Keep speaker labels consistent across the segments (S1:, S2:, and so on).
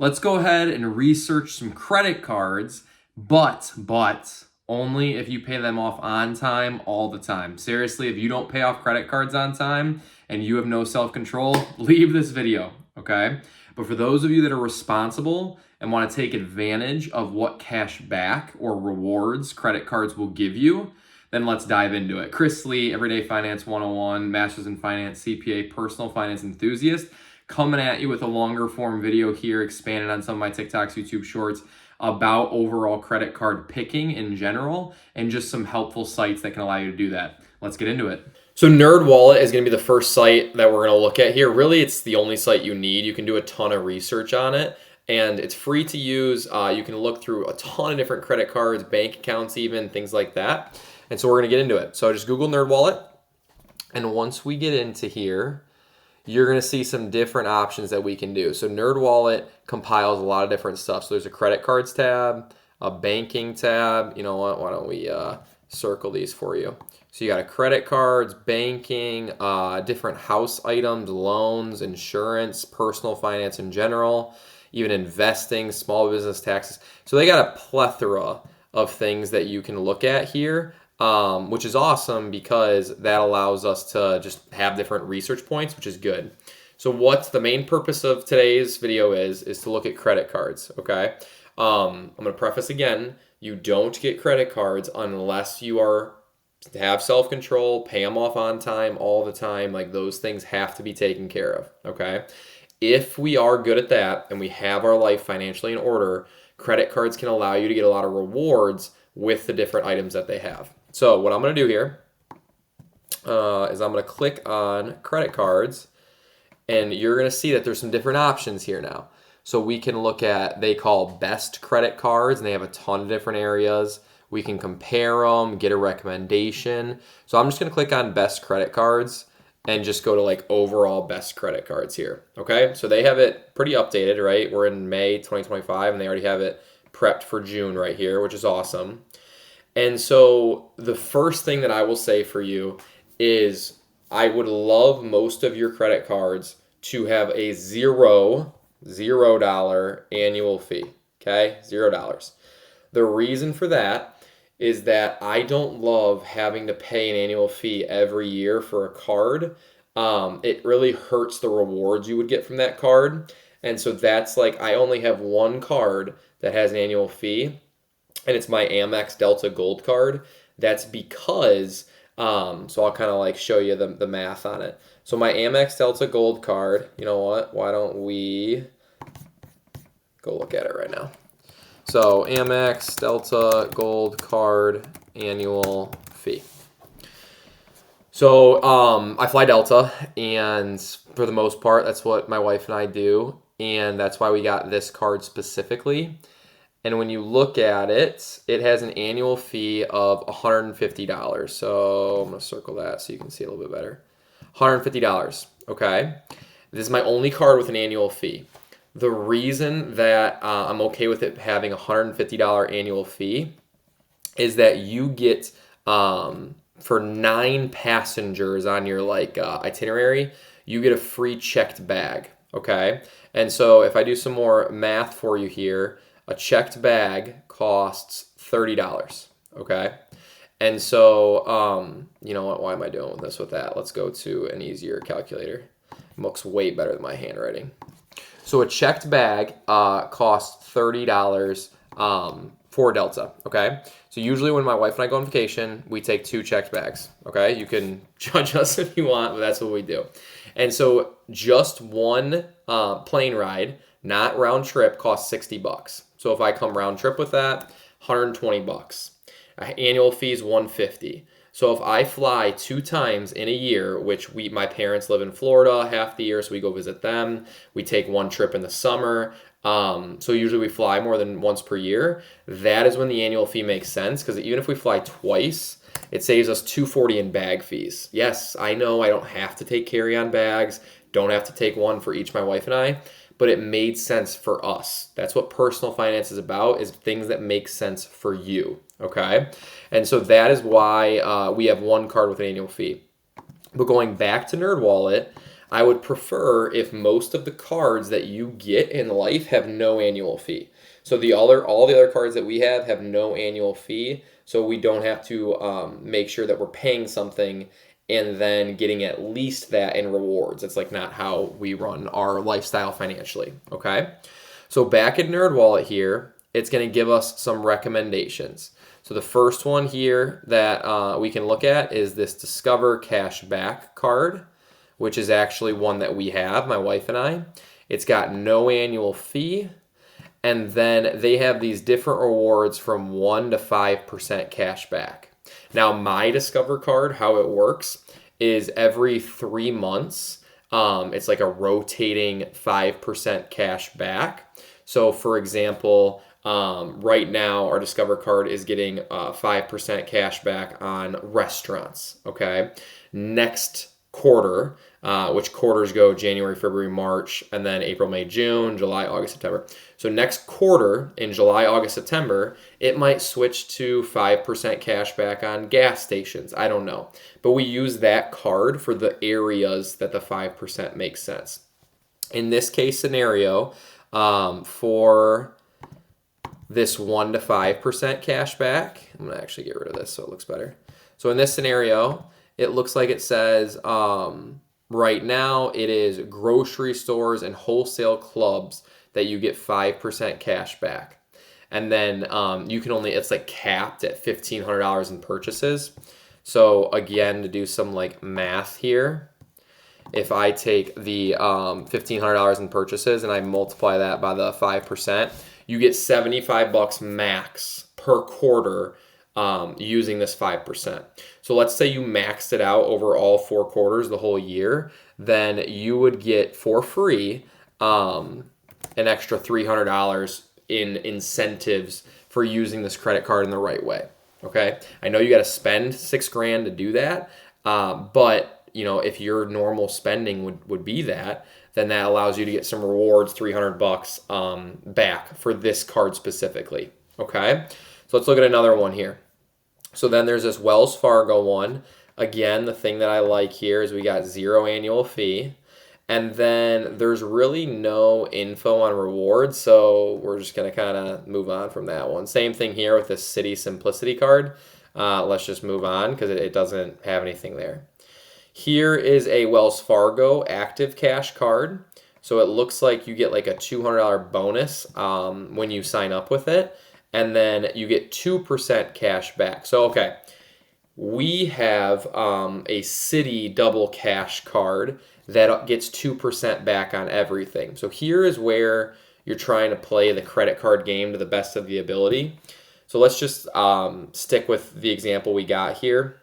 S1: Let's go ahead and research some credit cards, but only if you pay them off on time all the time. Seriously, if you don't pay off credit cards on time and you have no self-control, leave this video, okay? But for those of you that are responsible and want to take advantage of what cash back or rewards credit cards will give you, then let's dive into it. Chris Lee, Everyday Finance 101, Masters in Finance, CPA, Personal Finance Enthusiast, coming at you with a longer form video here, expanded on some of my TikToks, YouTube Shorts about overall credit card picking in general, and just some helpful sites that can allow you to do that. Let's get into it. So NerdWallet is going to be the first site that we're going to look at here. Really, it's the only site you need. You can do a ton of research on it, and it's free to use. You can look through a ton of different credit cards, bank accounts even, things like that. And so we're going to get into it. So just Google NerdWallet, and once we get into here, you're going to see some different options that we can do. So NerdWallet compiles a lot of different stuff. So there's a credit cards tab, a banking tab. You know what? Why don't we circle these for you? So you got a credit cards, banking, different house items, loans, insurance, personal finance in general, even investing, small business taxes. So they got a plethora of things that you can look at here. Which is awesome because that allows us to just have different research points, which is good. So what's the main purpose of today's video is to look at credit cards, okay? I'm going to preface again, you don't get credit cards unless you have self-control, pay them off on time, all the time. Like those things have to be taken care of, okay? If we are good at that and we have our life financially in order, credit cards can allow you to get a lot of rewards with the different items that they have. So what I'm going to do here is I'm going to click on credit cards, and you're going to see that there's some different options here now. So we can look at, they call best credit cards, and they have a ton of different areas. We can compare them, get a recommendation. So I'm just going to click on best credit cards and just go to like overall best credit cards here. Okay, so they have it pretty updated, right? We're in May 2025, and they already have it prepped for June right here, which is awesome. And so the first thing that I will say for you is I would love most of your credit cards to have a $0 annual fee, okay? $0. The reason for that is that I don't love having to pay an annual fee every year for a card. It really hurts the rewards you would get from that card. And so that's like, I only have one card that has an annual fee, and it's my Amex Delta Gold card. That's because, so I'll kind of like show you the math on it. So my Amex Delta Gold card, you know what? Why don't we go look at it right now? So Amex Delta Gold card annual fee. So I fly Delta, and for the most part, that's what my wife and I do. And that's why we got this card specifically. And when you look at it, it has an annual fee of $150. So I'm going to circle that so you can see a little bit better. $150, okay? This is my only card with an annual fee. The reason that I'm okay with it having a $150 annual fee is that you get, for 9 passengers on your itinerary, you get a free checked bag, okay? And so if I do some more math for you here, a checked bag costs $30, okay? And so, you know what, why am I doing this with that? Let's go to an easier calculator. It looks way better than my handwriting. So a checked bag costs $30 for Delta, okay? So usually when my wife and I go on vacation, we take 2 checked bags, okay? You can judge us if you want, but that's what we do. And so just one plane ride, not round trip, costs $60. So if I come round trip with that, $120. Annual fee is $150. So if I fly 2 times in a year, which my parents live in Florida half the year, so we go visit them. We take 1 trip in the summer. So usually we fly more than once per year. That is when the annual fee makes sense, because even if we fly twice, it saves us $240 in bag fees. Yes, I know I don't have to take carry-on bags, don't have to take one for each my wife and I, but it made sense for us. That's what personal finance is about, is things that make sense for you, okay? And so that is why we have one card with an annual fee. But going back to NerdWallet, I would prefer if most of the cards that you get in life have no annual fee. So all the other cards that we have no annual fee, so we don't have to make sure that we're paying something and then getting at least that in rewards. It's like not how we run our lifestyle financially, okay? So back at NerdWallet here, it's going to give us some recommendations. So the first one here that we can look at is this Discover Cashback card, which is actually one that we have, my wife and I. It's got no annual fee, and then they have these different rewards from 1 to 5% cash back. Now, my Discover card, how it works is every 3 months, it's like a rotating 5% cash back. So, for example, right now, our Discover card is getting 5% cash back on restaurants, okay? Next quarter, which quarters go January, February, March, and then April, May, June, July, August, September. So next quarter in July, August, September, it might switch to 5% cash back on gas stations. I don't know. But we use that card for the areas that the 5% makes sense. In this case scenario, for this 1 to 5% cash back, I'm going to actually get rid of this so it looks better. So in this scenario, it looks like it says right now it is grocery stores and wholesale clubs that you get 5% cash back. And then you can only, it's like capped at $1,500 in purchases. So again, to do some like math here, if I take the $1,500 in purchases and I multiply that by the 5%, you get $75 max per quarter using this 5%. So let's say you maxed it out over all 4 quarters, the whole year, then you would get for free an extra $300 in incentives for using this credit card in the right way. Okay, I know you got to spend $6,000 to do that, but you know, if your normal spending would be that, then that allows you to get some rewards, $300 back for this card specifically. Okay, so let's look at another one here. So then there's this Wells Fargo one. Again, the thing that I like here is we got 0 annual fee. And then there's really no info on rewards, so we're just going to kind of move on from that one. Same thing here with this City Simplicity card. Let's just move on because it doesn't have anything there. Here is a Wells Fargo Active Cash card. So it looks like you get like a $200 bonus when you sign up with it. And then you get 2% cash back. So, okay, we have a Citi Double Cash card that gets 2% back on everything. So here is where you're trying to play the credit card game to the best of the ability. So let's just stick with the example we got here.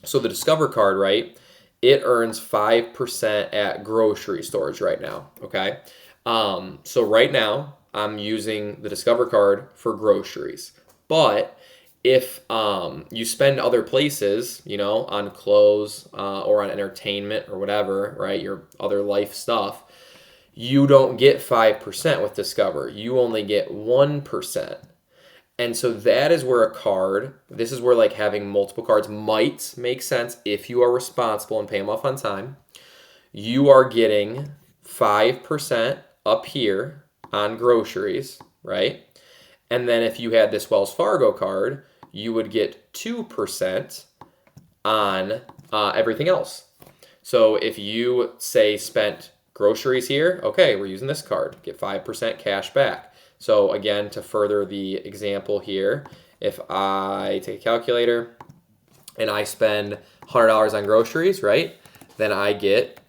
S1: So the Discover card, right, it earns 5% at grocery stores right now, okay? So right now, I'm using the Discover card for groceries. But if you spend other places, you know, on clothes or on entertainment or whatever, right, your other life stuff, you don't get 5% with Discover. You only get 1%. And so that is where a card, this is where like having multiple cards might make sense if you are responsible and pay them off on time. You are getting 5% up here on groceries, right? And then if you had this Wells Fargo card, you would get 2% on everything else. So if you, say, spent groceries here, okay, we're using this card, get 5% cash back. So again, to further the example here, if I take a calculator and I spend $100 on groceries, right, then I get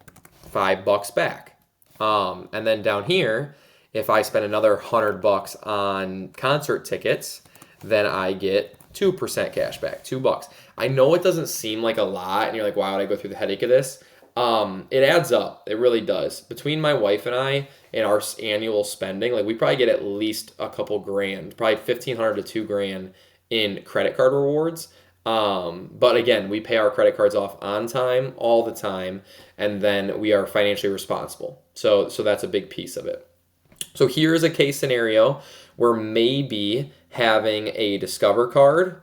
S1: $5 back. And then down here, if I spend another $100 on concert tickets, then I get 2% cash back, $2. I know it doesn't seem like a lot, and you're like, why would I go through the headache of this? It adds up. It really does. Between my wife and I and our annual spending, like we probably get at least a couple grand, probably $1,500 to $2,000 in credit card rewards. But again, we pay our credit cards off on time, all the time, and then we are financially responsible. So that's a big piece of it. So here's a case scenario where maybe having a Discover card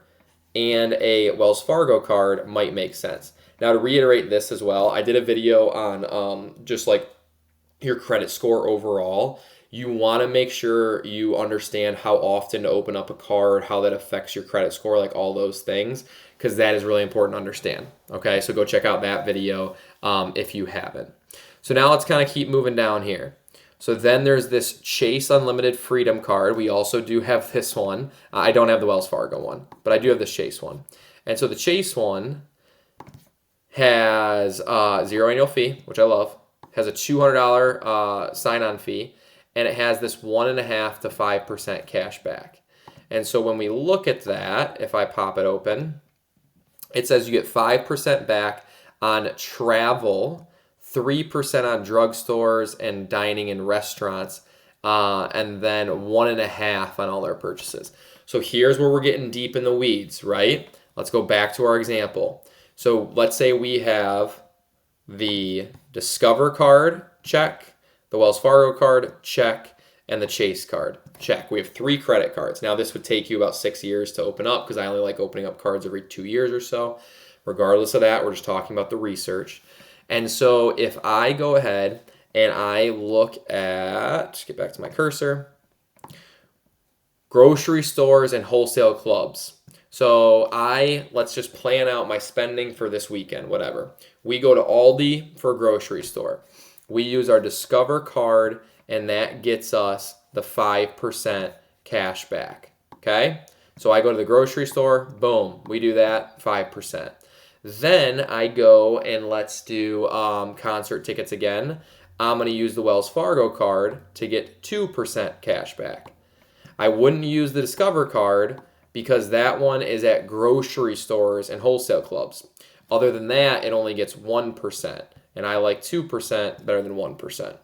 S1: and a Wells Fargo card might make sense. Now, to reiterate this as well, I did a video on just like your credit score overall. You want to make sure you understand how often to open up a card, how that affects your credit score, like all those things, because that is really important to understand. Okay, so go check out that video if you haven't. So now let's kind of keep moving down here. So then there's this Chase Unlimited Freedom card. We also do have this one. I don't have the Wells Fargo one, but I do have the Chase one. And so the Chase one has zero annual fee, which I love. Has a $200 sign-on fee, and it has this 1.5% to 5% cash back. And so when we look at that, if I pop it open, it says you get 5% back on travel, 3% on drugstores and dining and restaurants, and then 1.5% on all their purchases. So here's where we're getting deep in the weeds, right? Let's go back to our example. So let's say we have the Discover card, check, the Wells Fargo card, check, and the Chase card, check. We have 3 credit cards. Now this would take you about 6 years to open up because I only like opening up cards every 2 years or so. Regardless of that, we're just talking about the research. And so if I go ahead and I look at, get back to my cursor, grocery stores and wholesale clubs. So let's just plan out my spending for this weekend, whatever. We go to Aldi for a grocery store. We use our Discover card, and that gets us the 5% cash back, okay? So I go to the grocery store, boom, we do that, 5%. Then I go and let's do concert tickets again. I'm going to use the Wells Fargo card to get 2% cash back. I wouldn't use the Discover card because that one is at grocery stores and wholesale clubs. Other than that, it only gets 1%, and I like 2% better than 1%.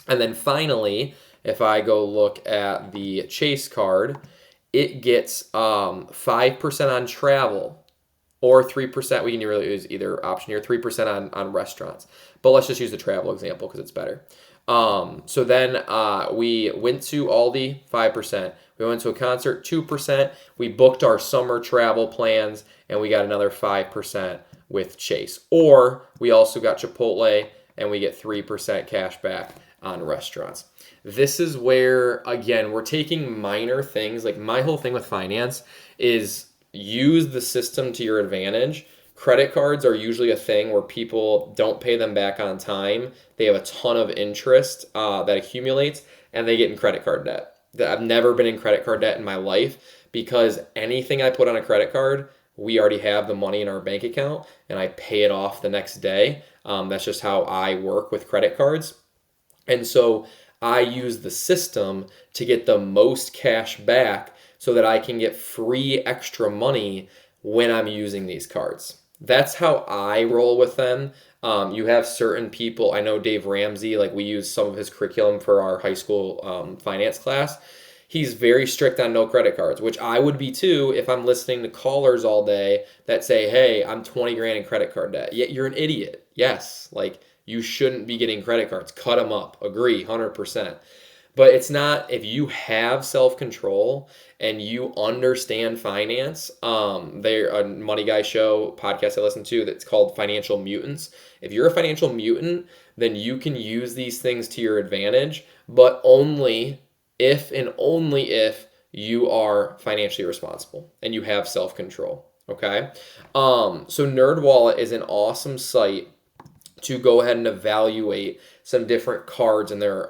S1: And then finally, if I go look at the Chase card, it gets 5% on travel, or 3%. We can really use either option here, 3% on restaurants. But let's just use the travel example because it's better. So then we went to Aldi, 5%. We went to a concert, 2%. We booked our summer travel plans, and we got another 5% with Chase. Or we also got Chipotle, and we get 3% cash back on restaurants. This is where, again, we're taking minor things. Like my whole thing with finance is use the system to your advantage. Credit cards are usually a thing where people don't pay them back on time. They have a ton of interest that accumulates, and they get in credit card debt. I've never been in credit card debt in my life because anything I put on a credit card, we already have the money in our bank account, and I pay it off the next day. That's just how I work with credit cards. And so I use the system to get the most cash back so that I can get free extra money when I'm using these cards. That's how I roll with them. You have certain people, I know Dave Ramsey, like we use some of his curriculum for our high school finance class. He's very strict on no credit cards, which I would be too if I'm listening to callers all day that say, hey, I'm 20 grand in credit card debt. Yet you're an idiot. Yes, like you shouldn't be getting credit cards. Cut them up. Agree, 100%. But it's not, if you have self-control and you understand finance, they're a Money Guy show podcast I listen to that's called Financial Mutants. If you're a financial mutant, then you can use these things to your advantage, but only if and only if you are financially responsible and you have self-control, okay? So NerdWallet is an awesome site to go ahead and evaluate some different cards and their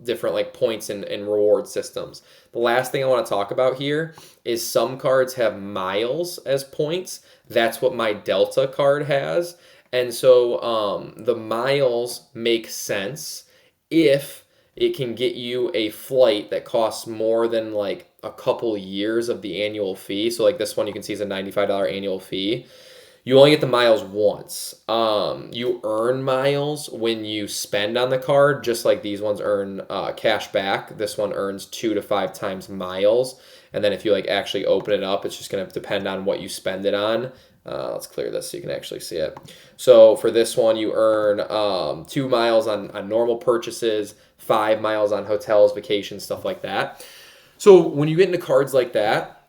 S1: different like points and reward systems. The last thing I want to talk about here is some cards have miles as points. That's what my Delta card has. And so the miles make sense if it can get you a flight that costs more than like a couple years of the annual fee. So like this one you can see is a $95 annual fee. You only get the miles once. You earn miles when you spend on the card, just like these ones earn cash back. This one earns 2 to 5 times miles. And then if you like actually open it up, it's just going to depend on what you spend it on. Let's clear this so you can actually see it. So for this one, you earn 2 miles on normal purchases, 5 miles on hotels, vacations, stuff like that. So when you get into cards like that,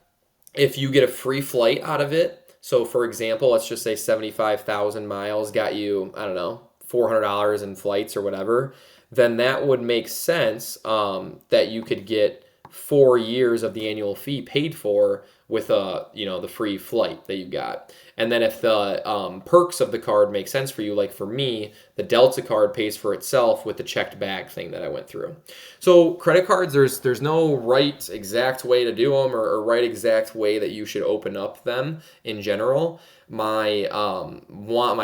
S1: if you get a free flight out of it, So for example, let's just say 75,000 miles got you, I don't know, $400 in flights or whatever, then that would make sense that you could get 4 years of the annual fee paid for with the free flight that you got. And then if the perks of the card make sense for you, like for me, the Delta card pays for itself with the checked bag thing that I went through. So credit cards, there's no right exact way to do them or right exact way that you should open up them in general. My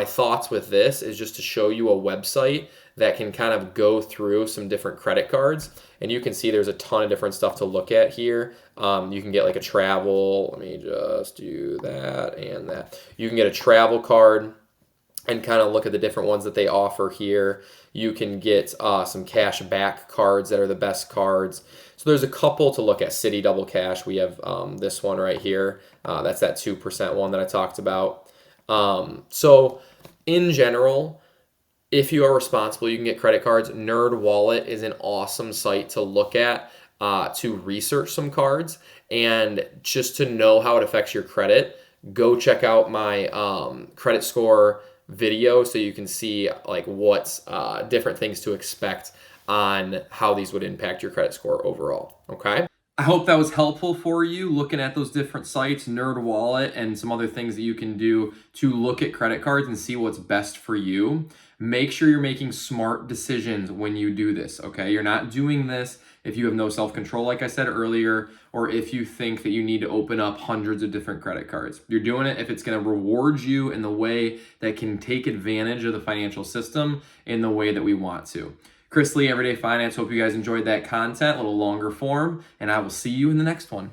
S1: thoughts with this is just to show you a website that can kind of go through some different credit cards, and you can see there's a ton of different stuff to look at here. You can get like a travel, let me just do that and that. You can get a travel card and kind of look at the different ones that they offer here. You can get some cash back cards that are the best cards. So there's a couple to look at. City Double Cash, we have this one right here. That's that 2% one that I talked about. So in general, if you are responsible, you can get credit cards. NerdWallet is an awesome site to look at to research some cards and just to know how it affects your credit. Go check out my credit score video so you can see like what's different things to expect on how these would impact your credit score overall. Okay. I hope that was helpful for you looking at those different sites, NerdWallet, and some other things that you can do to look at credit cards and see what's best for you. Make sure you're making smart decisions when you do this, okay? You're not doing this if you have no self-control, like I said earlier, or if you think that you need to open up hundreds of different credit cards. You're doing it if it's going to reward you in the way that can take advantage of the financial system in the way that we want to. Chris Lee, Everyday Finance. Hope you guys enjoyed that content, a little longer form, and I will see you in the next one.